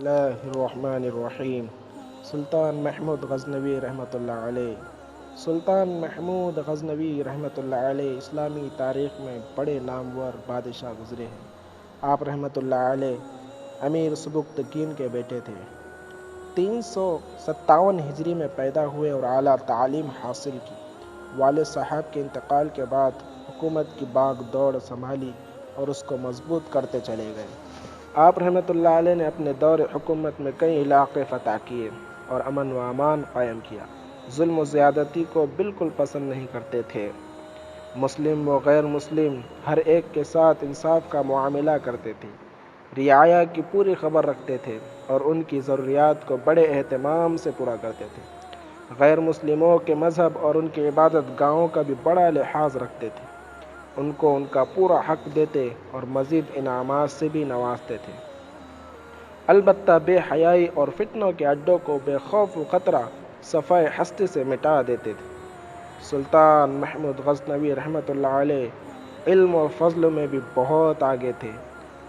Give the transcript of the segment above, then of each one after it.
اللہ الرحمن الرحیم۔ سلطان محمود غزنوی رحمۃ اللہ علیہ۔ سلطان محمود غزنوی رحمۃ اللہ علیہ اسلامی تاریخ میں بڑے نامور بادشاہ گزرے ہیں۔ آپ رحمۃ اللہ علیہ امیر سبکتگین کے بیٹے تھے۔ 357 ہجری میں پیدا ہوئے اور اعلیٰ تعلیم حاصل کی۔ والد صاحب کے انتقال کے بعد حکومت کی باغ دوڑ سنبھالی اور اس کو مضبوط کرتے چلے گئے۔ آپ رحمۃ اللہ علیہ نے اپنے دور حکومت میں کئی علاقے فتح کیے اور امن و امان قائم کیا۔ ظلم و زیادتی کو بالکل پسند نہیں کرتے تھے۔ مسلم و غیر مسلم ہر ایک کے ساتھ انصاف کا معاملہ کرتے تھے۔ رعایا کی پوری خبر رکھتے تھے اور ان کی ضروریات کو بڑے اہتمام سے پورا کرتے تھے۔ غیر مسلموں کے مذہب اور ان کی عبادت گاہوں کا بھی بڑا لحاظ رکھتے تھے۔ ان کو ان کا پورا حق دیتے اور مزید انعامات سے بھی نوازتے تھے۔ البتہ بے حیائی اور فتنوں کے اڈوں کو بے خوف و خطرہ صفائے ہستی سے مٹا دیتے تھے۔ سلطان محمود غزنوی رحمۃ اللہ علیہ علم و فضل میں بھی بہت آگے تھے۔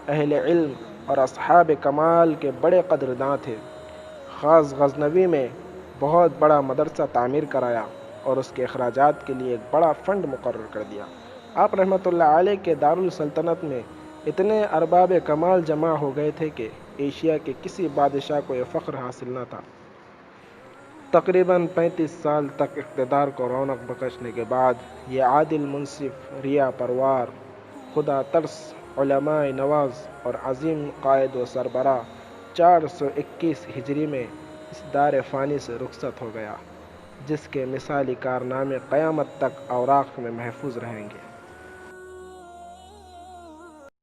اہل علم اور اصحاب کمال کے بڑے قدرداں تھے۔ خاص غزنوی میں بہت بڑا مدرسہ تعمیر کرایا اور اس کے اخراجات کے لیے ایک بڑا فنڈ مقرر کر دیا۔ آپ رحمۃ اللہ علیہ کے دارالسلطنت میں اتنے ارباب کمال جمع ہو گئے تھے کہ ایشیا کے کسی بادشاہ کو یہ فخر حاصل نہ تھا۔ تقریباً 35 سال تک اقتدار کو رونق بخشنے کے بعد یہ عادل منصف، ریا پروار، خدا ترس، علماء نواز اور عظیم قائد و سربراہ 421 ہجری میں اس دار فانی سے رخصت ہو گیا، جس کے مثالی کارنامے قیامت تک اوراق میں محفوظ رہیں گے۔